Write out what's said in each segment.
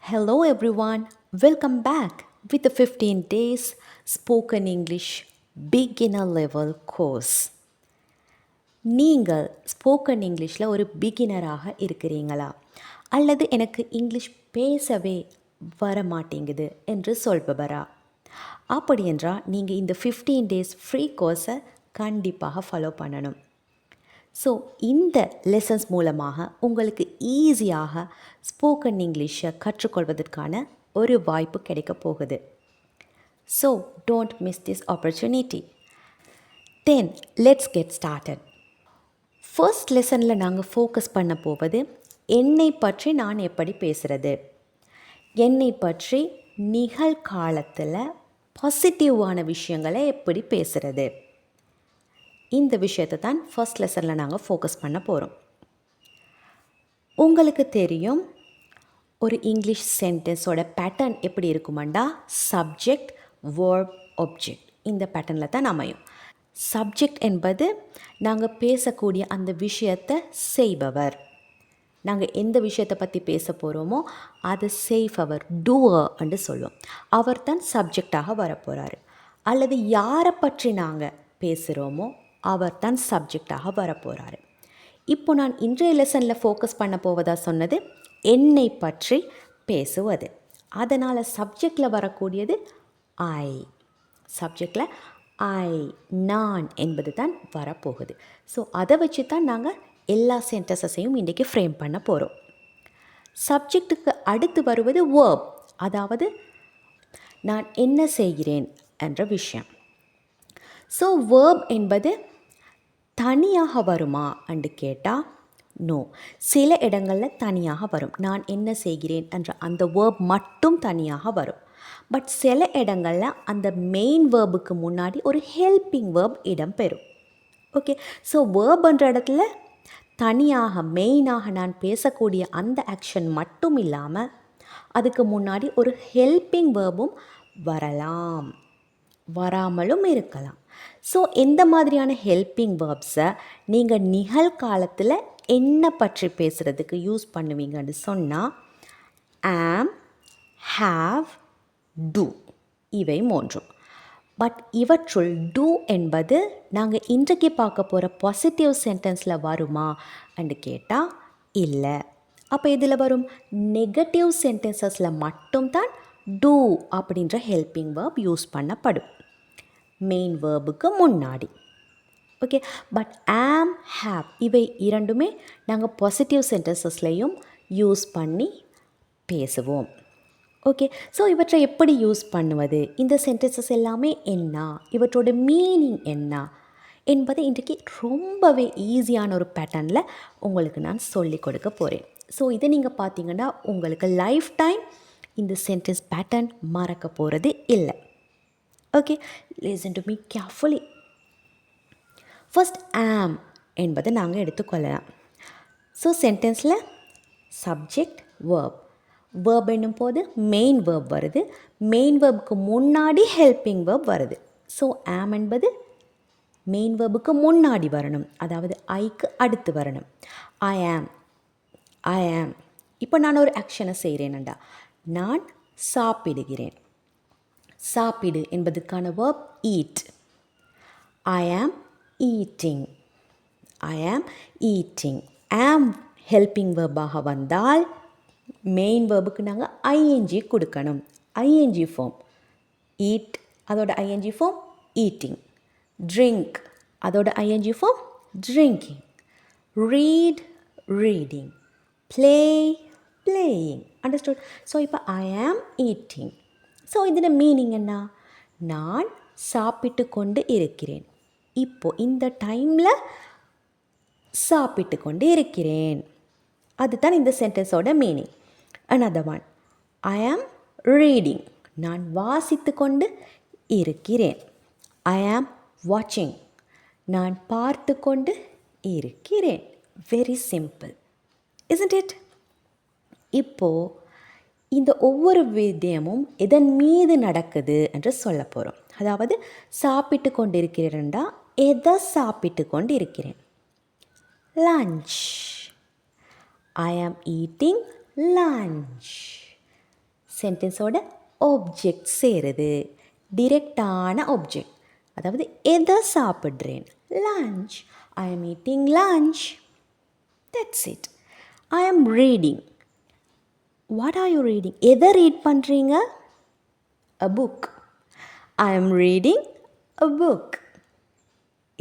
Hello everyone, welcome back with the 15 days spoken English beginner level course. நீங்கள் spoken இங்கிலீஷில் ஒரு பிகினராக இருக்கிறீங்களா அல்லது எனக்கு இங்கிலீஷ் பேசவே வர மாட்டேங்குது என்று சொல்பவரா? அப்படி என்றால் நீங்கள் இந்த 15 டேஸ் ஃப்ரீ கோர்ஸை கண்டிப்பாக ஃபாலோ பண்ணணும். ஸோ இந்த லெசன்ஸ் மூலமாக உங்களுக்கு ஈஸியாக ஸ்போக்கன் இங்கிலீஷை கற்றுக்கொள்வதற்கான ஒரு வாய்ப்பு கிடைக்க போகுது. So don't miss this opportunity. Then let's get started. First லெசனில் நாங்கள் ஃபோக்கஸ் பண்ண போவது என்னை பற்றி நான் எப்படி பேசுகிறது, என்னை பற்றி நிகழ்காலத்தில் பாசிட்டிவான விஷயங்களை எப்படி பேசுகிறது, இந்த விஷயத்தை தான் ஃபர்ஸ்ட் லெசனில் நாங்கள் ஃபோக்கஸ் பண்ண போகிறோம். உங்களுக்கு தெரியும் ஒரு இங்கிலீஷ் சென்டென்ஸோட பேட்டர்ன் எப்படி இருக்குமாண்டா சப்ஜெக்ட், verb, object இந்த பேட்டர்னில் தான் அமையும். சப்ஜெக்ட் என்பது நாங்கள் பேசக்கூடிய அந்த விஷயத்தை செய்பவர், நாங்கள் எந்த விஷயத்தை பற்றி பேச போகிறோமோ அதை செய்பவர், டூவர் என்று சொல்லுவோம். அவர் தான் சப்ஜெக்டாக வரப்போகிறாரு. அல்லது யாரை பற்றி நாங்கள் பேசுகிறோமோ அவர் தான் சப்ஜெக்டாக வரப்போகிறாரு. இப்போ நான் இன்றைய லெசனில் ஃபோக்கஸ் பண்ண போவதாக சொன்னது என்னை பற்றி பேசுவது. அதனால் சப்ஜெக்டில் வரக்கூடியது ஐ, சப்ஜெக்டில் ஐ, நான் என்பது தான் வரப்போகுது. ஸோ அதை வச்சு தான் நாங்கள் எல்லா சென்டென்சஸையும் இன்றைக்கி ஃப்ரேம் பண்ண போகிறோம். சப்ஜெக்டுக்கு அடுத்து வருவது verb, அதாவது நான் என்ன செய்கிறேன் என்ற விஷயம். ஸோ verb என்பது தனியாக வருமா என்று கேட்டால் நோ. சில இடங்களில் தனியாக வரும், நான் என்ன செய்கிறேன் என்ற அந்த verb மட்டும் தனியாக வரும். பட் சில இடங்களில் அந்த மெயின் வேர்புக்கு முன்னாடி ஒரு ஹெல்பிங் வேர்ப் இடம்பெறும். ஓகே, ஸோ வேர்ப் என்ற இடத்துல தனியாக மெயினாக நான் பேசக்கூடிய அந்த ஆக்ஷன் மட்டும் இல்லாமல் அதுக்கு முன்னாடி ஒரு ஹெல்பிங் வேர்பும் வரலாம், வராமலும் இருக்கலாம். ஸோ எந்த மாதிரியான ஹெல்பிங் வேர்ப்ஸை நீங்கள் நிகழ்காலத்தில் என்ன பற்றி பேசுகிறதுக்கு யூஸ் பண்ணுவீங்கன்னு சொன்னால் ஆம், ஹாவ், டூ இவை மூன்றும். பட் இவற்றுள் டூ என்பது நாங்கள் இன்றைக்கு பார்க்க போகிற பாசிட்டிவ் சென்டென்ஸில் வருமா என்று கேட்டால் இல்லை. அப்போ இதில் வரும் நெகட்டிவ் சென்டென்சஸில் மட்டும்தான் டூ அப்படின்ற ஹெல்பிங் வேர்ப் யூஸ் பண்ணப்படும், மெயின் வேர்புக்கு முன்னாடி. ஓகே, பட் ஆம், ஹாவ் இவை இரண்டுமே நாங்கள் பாசிட்டிவ் சென்டென்சஸ்லையும் யூஸ் பண்ணி பேசுவோம். ஓகே, ஸோ இவற்றை எப்படி யூஸ் பண்ணுவது, இந்த சென்டென்சஸ் எல்லாமே என்ன, இவற்றோட மீனிங் என்ன என்பதை இன்றைக்கு ரொம்பவே ஈஸியான ஒரு பேட்டர்னில் உங்களுக்கு நான் சொல்லி கொடுக்க போகிறேன். ஸோ இதை நீங்கள் பார்த்தீங்கன்னா உங்களுக்கு லைஃப் டைம் இந்த சென்டென்ஸ் பேட்டர்ன் மறக்க போகிறது இல்லை. Okay, listen to me carefully. First ஆம் என்பதை நாங்கள் எடுத்துக்கொள்ளலாம். ஸோ சென்டென்ஸில் சப்ஜெக்ட், வேர்ப், வேர்ப் என்னும் போது மெயின் வேர்ப் வருது, மெயின் வேர்புக்கு முன்னாடி ஹெல்பிங் வேர்ப் வருது. ஸோ ஆம் என்பது மெயின் வேர்புக்கு முன்னாடி வரணும், அதாவது ஐக்கு அடுத்து வரணும். ஐ ஆம், ஐ ஆம். இப்போ நான் ஒரு ஆக்ஷனை செய்கிறேன்டா, நான் சாப்பிடுகிறேன். சாப்பிடு என்பதுக்கான verb eat. I am eating, I am eating. ஆம் ஹெல்பிங் வேர்பாக வந்தால் மெயின் வேர்புக்கு நாங்கள் ஐஎன்ஜி கொடுக்கணும், ஐஎன்ஜி ஃபார்ம். ஈட் அதோட ஐஎன்ஜி ஃபார்ம் ஈட்டிங். ட்ரிங்க் அதோட ING form drinking. Read reading. Play playing. Understood? So இப்போ ஐ ஆம் ஈட்டிங். ஸோ இதில் meaning என்ன, நான் சாப்பிட்டு கொண்டு இருக்கிறேன், இப்போது இந்த டைமில் சாப்பிட்டு கொண்டு இருக்கிறேன், அதுதான் இந்த சென்டென்ஸோட meaning. Another one, I am reading, நான் வாசித்து கொண்டு இருக்கிறேன். ஐ ஆம் வாட்சிங், நான் பார்த்து கொண்டு இருக்கிறேன். Very simple, isn't it? இப்போது இந்த ஒவ்வொரு விடயமும் எதன் மீது நடக்குது என்று சொல்ல போகிறோம். அதாவது சாப்பிட்டு கொண்டு இருக்கிறேன்டா, எதை சாப்பிட்டு கொண்டு இருக்கிறேன்? Lunch. I am eating lunch. சென்டென்ஸோட ஆப்ஜெக்ட் சேருது. டிரெக்டான ஆப்ஜெக்ட். அதாவது எதை சாப்பிட்றேன்? Lunch. I am eating lunch. That's it. I am reading. What are you reading? எதை ரீட் பண்ணுறீங்க? A book. I am reading a book.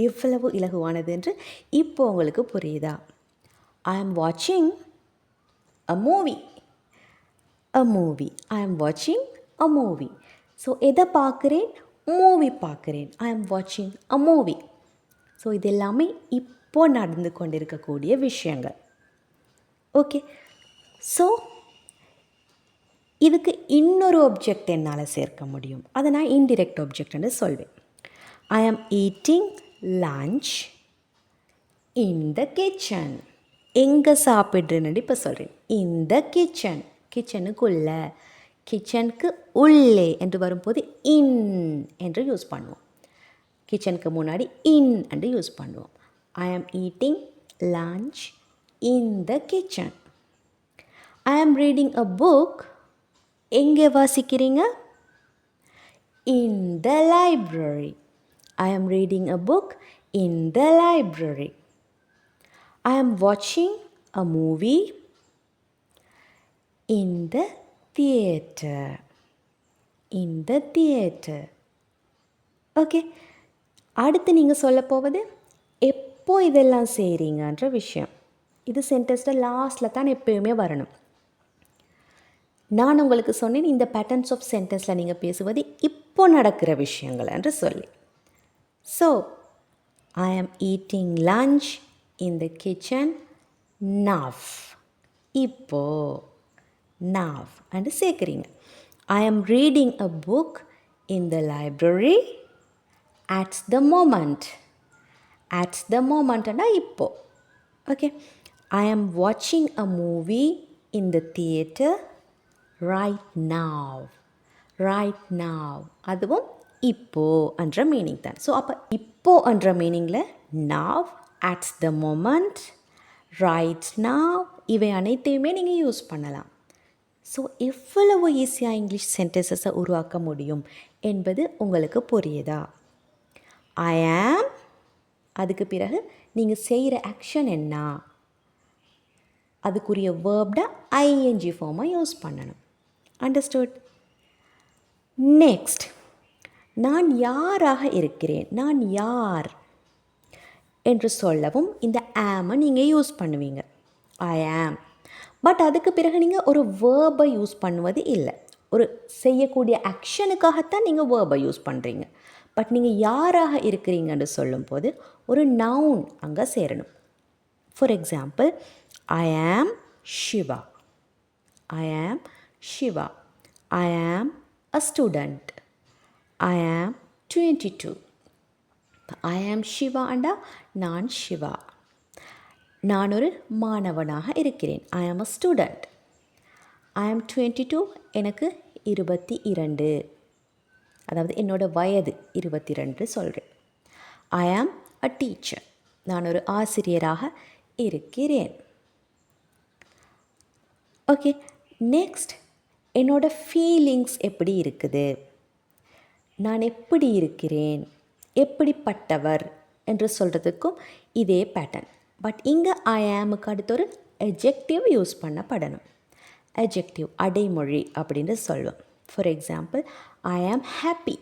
எவ்வளவு இலகுவானது என்று இப்போ உங்களுக்கு புரியுதா? I am watching a movie. A movie. I am watching a movie. So எதை பார்க்குறேன்? Movie பார்க்குறேன். I am watching a movie. So இது எல்லாமே இப்போ நடந்து கொண்டிருக்கக்கூடிய விஷயங்கள். ஓகே. ஸோ இதுக்கு இன்னொரு ஆப்ஜெக்ட் என்னால் சேர்க்க முடியும். அதை நான் இன்டிரெக்ட் ஆப்ஜெக்ட்னு சொல்வேன். ஐ am eating lunch in the kitchen. எங்கே சாப்பிட்றேன்னு இப்போ சொல்கிறேன். இன் த கிச்சன். கிச்சனுக்குள்ள. கிச்சனுக்கு உள்ளே என்று வரும்போது இன் என்று யூஸ் பண்ணுவோம். கிச்சனுக்கு முன்னாடி இன் என்று யூஸ் பண்ணுவோம். I am eating lunch in the kitchen. I am reading a book. எங்கே வாசிக்கிறீங்க? இன் the library. I am reading a book in the library. I am வாட்சிங் a movie in the theatre. In the theatre. Okay. அடுத்து நீங்கள் சொல்ல போவது எப்போ இதெல்லாம் செய்கிறீங்கன்ற விஷயம். இது சென்டென்ஸில் லாஸ்ட்டில் தான் எப்பயுமே வரணும். நான் உங்களுக்கு சொன்னேன் இந்த பேட்டர்ன்ஸ் ஆஃப் சென்டென்ஸில் நீங்கள் பேசுவது இப்போ நடக்கிற விஷயங்கள் என்று சொல்லி. So I am eating lunch in the kitchen now. இப்போ now and சேர்க்குறீங்க. I am reading a book in the library at the moment. At the moment and இப்போ. Okay. I am watching a movie in the theater right now. Right now. அதுவும் இப்போ என்ற meaning தான். So அப்போ இப்போ என்ற மீனிங்கில் now, at the moment, right now இவை அனைத்தையுமே நீங்கள் யூஸ் பண்ணலாம். ஸோ எவ்வளவு ஈஸியாக இங்கிலீஷ் சென்டென்சஸை உருவாக்க முடியும் என்பது உங்களுக்கு புரியுதா? ஐ ஆம், அதுக்கு பிறகு நீங்கள் செய்கிற ஆக்ஷன் என்ன? அதுக்குரிய வேர்ப்ட ஐஎன்ஜி ஃபார்மாக யூஸ் பண்ணணும். அண்டர்ஸ்டுட்? நெக்ஸ்ட், நான் யாராக இருக்கிறேன்? நான் யார் என்று சொல்லவும் இந்த ஆமை நீங்கள் யூஸ் பண்ணுவீங்க. ஐ ஆம். பட் அதுக்கு பிறகு நீங்கள் ஒரு வேர்பை யூஸ் பண்ணுவது இல்லை. ஒரு செய்யக்கூடிய ஆக்ஷனுக்காகத்தான் நீங்கள் வேர்பை யூஸ் பண்ணுறீங்க. பட் நீங்கள் யாராக இருக்கிறீங்கன்னு சொல்லும்போது ஒரு நவுன் அங்கே சேரணும். ஃபார் எக்ஸாம்பிள், ஐ ஆம் சிவா. ஐ ஆம் சிவா. ஐ ஆம் அ ஸ்டூடெண்ட். ஐ ஆம் 22. ஐ ஆம் சிவா அண்டா நான் சிவா. நான் ஒரு மாணவனாக இருக்கிறேன். ஐ ஆம் அ ஸ்டூடெண்ட். ஐ ஆம் 22. எனக்கு 22. அதாவது என்னோடய வயது 22 சொல்கிறேன். ஐ ஆம் அ டீச்சர். நான் ஒரு ஆசிரியராக இருக்கிறேன். ஓகே. நெக்ஸ்ட், என்னோடய ஃபீலிங்ஸ் எப்படி இருக்குது? நான் எப்படி இருக்கிறேன்? எப்படிப்பட்டவர் என்று சொல்கிறதுக்கும் இதே பேட்டர்ன். பட் இங்கே ஐ ஆமுக்கு அடுத்த ஒரு அட்ஜெக்டிவ் யூஸ் பண்ணப்படணும். அட்ஜெக்டிவ் அடைமொழி அப்படின்னு சொல்லுவோம். For example, I am happy.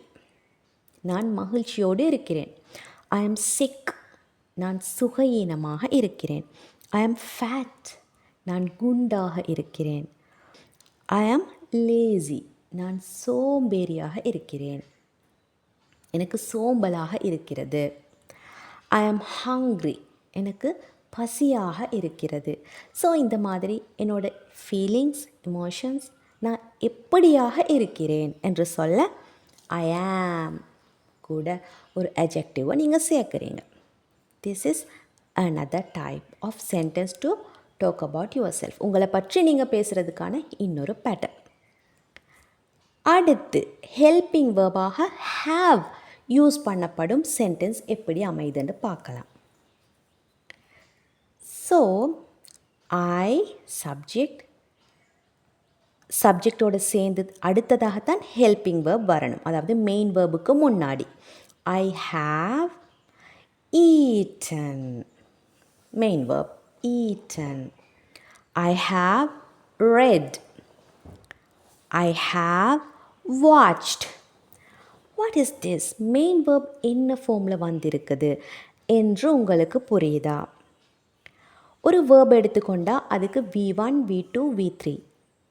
நான் மகிழ்ச்சியோடு இருக்கிறேன். ஐ ஆம் சிக். நான் சுகயீனமாக இருக்கிறேன். ஐ ஆம் ஃபேட். நான் குண்டாக இருக்கிறேன். ஐ ஆம் லேசி. நான் சோம்பேறியாக இருக்கிறேன். எனக்கு சோம்பலாக இருக்கிறது. ஐ ஆம் ஹங்க்ரி. எனக்கு பசியாக இருக்கிறது. ஸோ இந்த மாதிரி என்னோடய ஃபீலிங்ஸ், எமோஷன்ஸ், நான் எப்படியாக இருக்கிறேன் என்று சொல்ல ஐ ஆம் கூட ஒரு அட்ஜெக்டிவை நீங்கள் சேர்க்குறீங்க. This is another type of sentence to talk about yourself. உங்களை பற்றி நீங்கள் பேசுகிறதுக்கான இன்னொரு பேட்டர்ன். அடுத்து ஹெல்பிங் வேர்பாக ஹாவ் யூஸ் பண்ணப்படும் சென்டென்ஸ் எப்படி அமைதுன்னு பார்க்கலாம். ஸோ ஐ சப்ஜெக்ட், சப்ஜெக்டோடு சேர்ந்து அடுத்ததாகத்தான் ஹெல்பிங் வேர்ப் வரணும். அதாவது மெயின் வேர்புக்கு முன்னாடி. ஐ have eaten. Main verb eaten. I have read. I have watched. What is this? Main verb என்ன ஃபார்மில் வந்திருக்குது என்று உங்களுக்கு புரியுதா? ஒரு வேர்ப் எடுத்துக்கொண்டால் அதுக்கு V1, V2, V3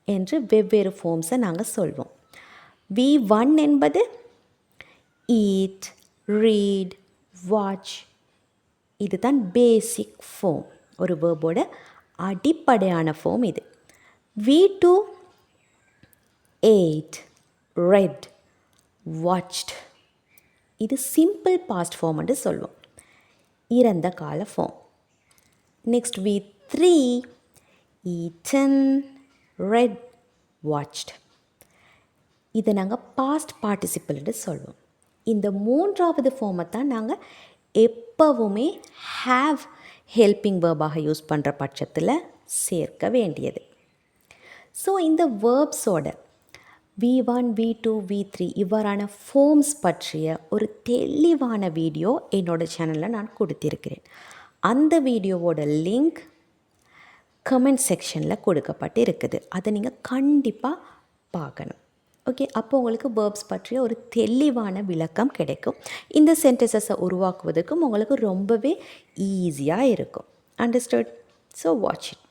என்று வெவ்வேறு ஃபார்ம்ஸை நாங்கள் சொல்வோம். V1 என்பது eat, read, watch. இதுதான் பேசிக் ஃபார்ம். ஒரு வேர்போட அடிப்படையான ஃபார்ம் இது. V2 ate, read, watched. இது சிம்பிள் பாஸ்ட் ஃபார்ம் என்று சொல்வோம், இறந்த கால form. Next V3 eaten, read, watched. இதை நாங்கள் பாஸ்ட் பார்ட்டிசிபிள் என்று சொல்வோம். இந்த மூன்றாவது ஃபார்மை தான் நாங்கள் எப்போவுமே ஹாவ் ஹெல்பிங் வேர்பாக யூஸ் பண்ணுற பட்சத்தில் சேர்க்க வேண்டியது. ஸோ இந்த வேர்ப்ஸோட V1, V2, V3 இவ்வாறான ஃபார்ம்ஸ் பற்றிய ஒரு தெளிவான வீடியோ என்னோடய சேனலில் நான் கொடுத்திருக்கிறேன். அந்த வீடியோவோட லிங்க் கமெண்ட் செக்ஷனில் கொடுக்கப்பட்டு இருக்குது. அதை நீங்கள் கண்டிப்பாக பார்க்கணும். ஓகே, அப்போ உங்களுக்கு வேர்ப்ஸ் பற்றிய ஒரு தெளிவான விளக்கம் கிடைக்கும். இந்த சென்டென்சஸை உருவாக்குவதற்கும் உங்களுக்கு ரொம்பவே ஈஸியாக இருக்கும். அண்டர்ஸ்டுட்? So watch it.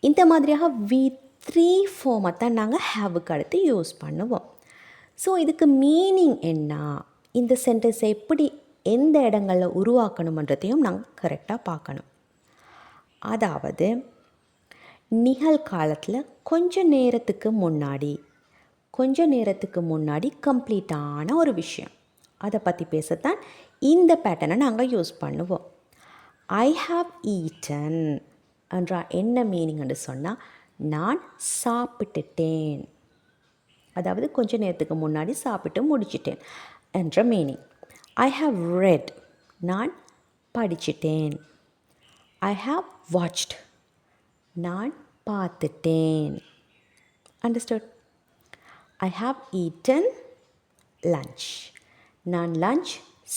இந்த மாதிரியாக V3 ஃபார்மை தான் நாங்கள் ஹேவுக்கு அடுத்து யூஸ் பண்ணுவோம். ஸோ இதுக்கு மீனிங் என்ன, இந்த சென்டென்ஸை எப்படி எந்த இடங்களில் உருவாக்கணுன்றதையும் நாங்கள் கரெக்டாக பார்க்கணும். அதாவது நிகழ்காலத்தில் கொஞ்ச நேரத்துக்கு முன்னாடி கம்ப்ளீட்டான ஒரு விஷயம், அதை பற்றி பேசத்தான் இந்த பேட்டர்னை நாங்கள் யூஸ் பண்ணுவோம். ஐ ஹாவ் ஈட்டன் என்றா என்ன மீனிங்னு சொன்னால், நான் சாப்பிட்டுட்டேன், அதாவது கொஞ்ச நேரத்துக்கு முன்னாடி சாப்பிட்டு முடிச்சிட்டேன் என்ற மீனிங். ஐ ஹாவ் ரெட், நான் படிச்சிட்டேன். ஐ ஹாவ் வாட்ச்ட், நான் பார்த்துட்டேன். Understood? I have eaten lunch, நான் லஞ்ச்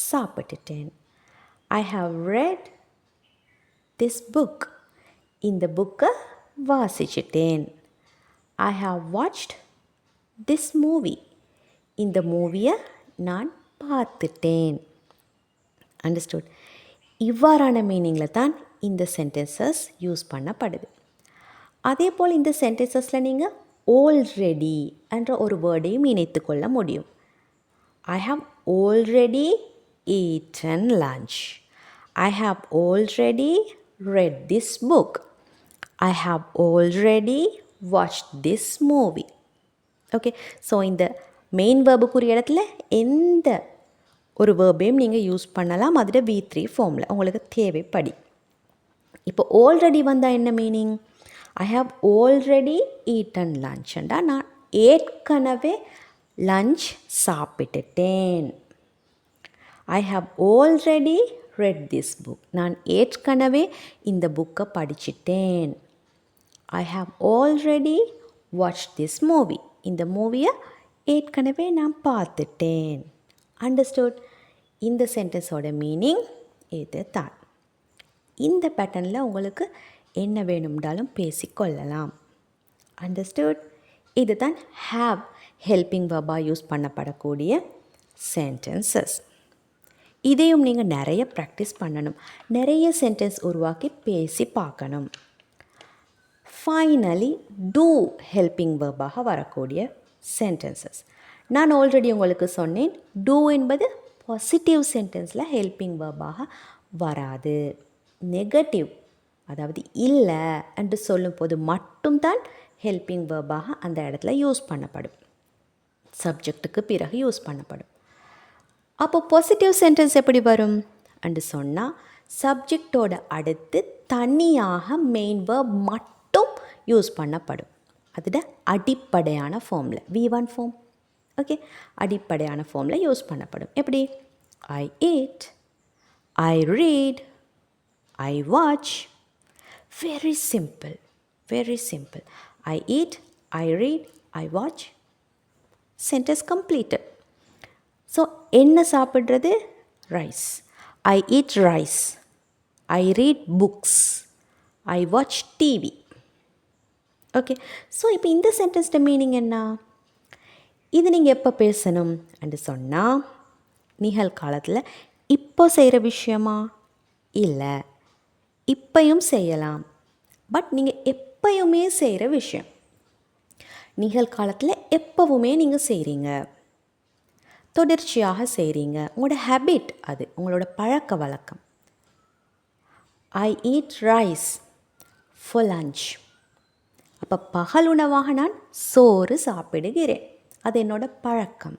சாப்பிட்டுட்டேன். I have read this book, இந்த புக்கை வாசிச்சிட்டேன். I have watched this movie, இந்த மூவியை நான் பார்த்துட்டேன். அண்டர்ஸ்டுட்? இவ்வாறான மீனிங்கில் தான் இந்த சென்டென்சஸ் யூஸ் பண்ணப்படுது. அதே போல் இந்த சென்டென்சஸில் நீங்கள் ஆல்ரெடி என்ற ஒரு வேர்டையும் இணைத்து கொள்ள முடியும். ஐ have already eaten lunch. I have already read this book. I have already watched this movie. Okay, so இந்த மெயின் வேர்புக்குரிய இடத்துல எந்த ஒரு வேர்பையும் நீங்கள் யூஸ் பண்ணலாம். அதில் V3 ஃபார்மில் உங்களுக்கு தேவைப்படி. இப்போ ஆல்ரெடி வந்தால் என்ன meaning? I have already eaten லஞ்ச்ண்டா நான் ஏற்கனவே லஞ்ச் சாப்பிட்டுட்டேன். I have already read this book, நான் ஏற்கனவே இந்த புக்கை படிச்சிட்டேன். I have already watched this movie, இந்த மூவியை ஏற்கனவே நான் பார்த்துட்டேன். அண்டர்ஸ்டுட்? இந்த சென்டென்ஸோட மீனிங் இது தான். இந்த பேட்டர்னில் உங்களுக்கு என்ன வேணும்னாலும் பேசிக்கொள்ளலாம். அண்டர்ஸ்டுட்? இது தான் ஹாவ் ஹெல்பிங் வெர்பாக யூஸ் பண்ணப்படக்கூடிய சென்டென்சஸ். இதையும் நீங்கள் நிறைய ப்ராக்டிஸ் பண்ணணும், நிறைய சென்டென்ஸ் உருவாக்கி பேசி பார்க்கணும். ஃபைனலி டூ ஹெல்பிங் வெர்பாக வரக்கூடிய சென்டென்சஸ். நான் ஆல்ரெடி உங்களுக்கு சொன்னேன், டூ என்பது பாசிட்டிவ் சென்டென்ஸில் ஹெல்பிங் வெர்பாக வராது. நெகட்டிவ், அதாவது இல்லை என்று சொல்லும்போது மட்டும்தான் ஹெல்பிங் வெர்பாக அந்த இடத்துல யூஸ் பண்ணப்படும், சப்ஜெக்ட்டுக்கு பிறகு யூஸ் பண்ணப்படும். அப்போ பாசிட்டிவ் சென்டென்ஸ் எப்படி வரும் என்று சொன்னால், சப்ஜெக்டோட அடுத்து தனியாக மெயின் வெர்ப் மட்டும் யூஸ் பண்ணப்படும். அதில் அடிப்படையான ஃபார்மில் V1 ஃபார்ம். ஓகே, அடிப்படையான ஃபார்மில் யூஸ் பண்ணப்படும். எப்படி? ஐ eat, I read, I watch. Very simple, very simple. I eat, I read, I watch. Sentence completed. So என்ன சாப்பிட்றது? Rice. I eat rice. I read books. I watch TV. Okay, so இப்போ இந்த சென்டென்ஸ்ட meaning என்ன? இது நீங்கள் எப்போ பேசணும் என்று சொன்னால் நிகழ்காலத்தில் இப்போ செய்கிற விஷயமா? இல்லை, இப்பையும் செய்யலாம். பட் நீங்கள் எப்பயுமே செய்கிற விஷயம். நிகழ்காலத்தில் எப்போவுமே நீங்கள் செய்கிறீங்க, தொடர்ச்சியாக செய்கிறீங்க, உங்களோட ஹேபிட் அது, உங்களோட பழக்க வழக்கம். I eat rice for lunch. அப்போ பகல் உணவாக நான் சோறு சாப்பிடுகிறேன், அது என்னோட பழக்கம்.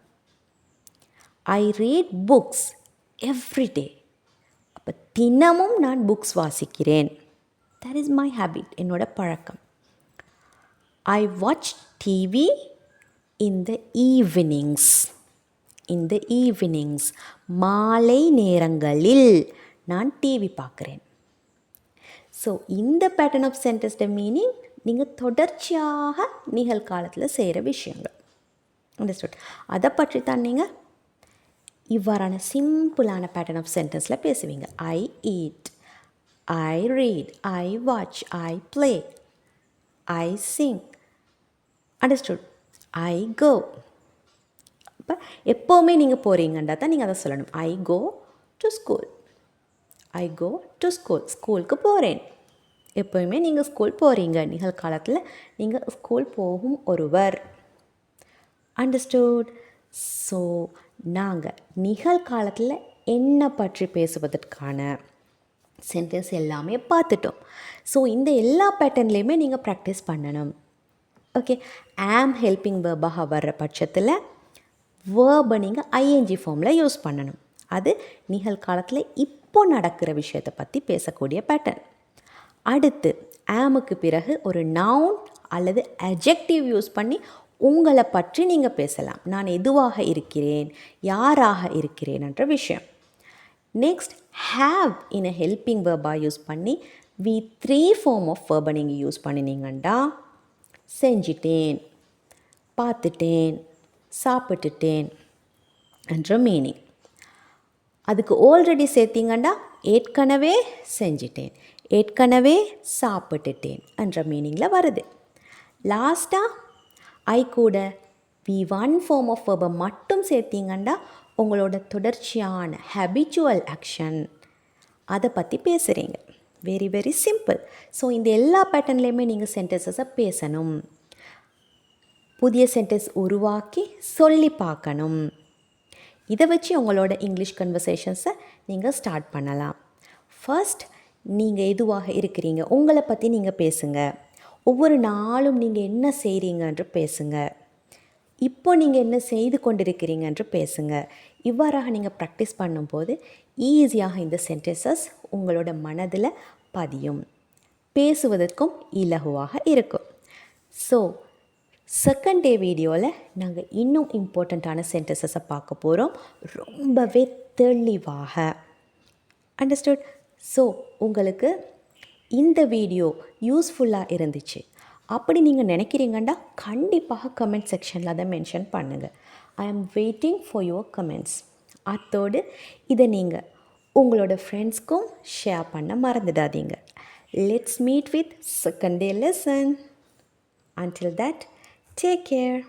ஐ ரீட் புக்ஸ் எவ்ரிடே. அப்போ தினமும் நான் புக்ஸ் வாசிக்கிறேன், தட் இஸ் மை ஹேபிட், என்னோட பழக்கம். I watch TV in the evenings. In the evenings, மாலை நேரங்களில் நான் டிவி பார்க்குறேன். ஸோ இந்த பேட்டர்ன் ஆஃப் சென்டென்ஸ்ட மீனிங் நீங்கள் தொடர்ச்சியாக நிகழ்காலத்தில் செய்கிற விஷயங்கள். அண்டர்ஸ்டுட்? அதை பற்றி தான் நீங்கள் இவ்வாறான சிம்பிளான பேட்டர்ன் ஆஃப் சென்டென்ஸில் பேசுவீங்க. I eat, I read, I watch, I play, I sing. Understood? I go. இப்போ எப்போவுமே நீங்கள் போகிறீங்கன்றா தான் நீங்கள் அதை சொல்லணும். I go to school. I go to school. ஸ்கூலுக்கு போகிறேன். எப்போயுமே நீங்கள் ஸ்கூல் போகிறீங்க, நிகழ்காலத்தில் நீங்கள் ஸ்கூல் போகும் ஒருவர். அண்டர்ஸ்டுட்? ஸோ நாங்கள் நிகழ்காலத்தில் என்ன பற்றி பேசுவதற்கான சென்டென்ஸ் எல்லாமே பார்த்துட்டோம். ஸோ இந்த எல்லா பேட்டர்ன்லேயுமே நீங்கள் ப்ராக்டிஸ் பண்ணணும். ஓகே, ஆம் ஹெல்பிங் வேர்பாக வர்ற பட்சத்தில் வேர்பை நீங்கள் ஐஎன்ஜி ஃபார்மில் யூஸ் பண்ணணும். அது நிகழ்காலத்தில் இப்போ நடக்கிற விஷயத்தை பற்றி பேசக்கூடிய பேட்டர்ன். அடுத்து ஆமுக்கு பிறகு ஒரு நவுன் அல்லது அட்ஜெக்டிவ் யூஸ் பண்ணி உங்களை பற்றி நீங்கள் பேசலாம். நான் எதுவாக இருக்கிறேன், யாராக இருக்கிறேன் என்ற விஷயம். Next having a helping வேர்பாக யூஸ் பண்ணி V3 ஃபார்ம் ஆஃப் வேர்பை நீங்கள் யூஸ் பண்ணினீங்கண்டா செஞ்சிட்டேன், பார்த்துட்டேன், சாப்பிட்டுட்டேன் என்ற மீனிங். அதுக்கு ஆல்ரெடி சேர்த்திங்கன்னா ஏற்கனவே செஞ்சிட்டேன், ஏற்கனவே சாப்பிட்டுட்டேன் என்ற மீனிங்கில் வருது. லாஸ்ட்டாக ஐ கூட V1 ஃபார்ம் ஆஃப் வேர்பை மட்டும் சேர்த்திங்கன்னா உங்களோட தொடர்ச்சியான ஹேபிச்சுவல் ஆக்ஷன் அதை பற்றி பேசுகிறீங்க. Very very simple. ஸோ இந்த எல்லா பேட்டர்ன்லேயுமே நீங்கள் சென்டென்சஸை பேசணும், புதிய சென்டென்ஸ் உருவாக்கி சொல்லி பார்க்கணும். இதை வச்சு உங்களோட இங்கிலீஷ் கன்வர்சேஷன்ஸை நீங்கள் ஸ்டார்ட் பண்ணலாம். ஃபர்ஸ்ட் நீங்கள் எதுவாக இருக்கிறீங்க, உங்களை பற்றி நீங்கள் பேசுங்க. ஒவ்வொரு நாளும் நீங்கள் என்ன செய்கிறீங்கன்று பேசுங்க. இப்போ நீங்கள் என்ன செய்து கொண்டிருக்கிறீங்கன்று பேசுங்க. இவ்வாறாக நீங்கள் ப்ராக்டிஸ் பண்ணும்போது ஈஸியாக இந்த சென்டென்சஸ் உங்களோட மனதில் பதியும், பேசுவதற்கும் இலகுவாக இருக்கும். ஸோ செகண்ட் டே வீடியோவில் நாங்கள் இன்னும் இம்பார்ட்டண்ட்டான சென்டென்சஸை பார்க்க போகிறோம், ரொம்பவே தெளிவாக. அண்டர்ஸ்டுட்? ஸோ உங்களுக்கு இந்த வீடியோ யூஸ்ஃபுல்லாக இருந்துச்சு அப்படி நீங்கள் நினைக்கிறீங்கன்னா கண்டிப்பாக கமெண்ட் செக்ஷனில் அதை மென்ஷன் பண்ணுங்கள். ஐ ஆம் வெயிட்டிங் ஃபார் யுவர் கமெண்ட்ஸ். அத்தோடு இதை நீங்கள் உங்களோட ஃப்ரெண்ட்ஸ்க்கும் ஷேர் பண்ண மறந்துடாதீங்க. Let's meet with second day lesson. Until that, take care.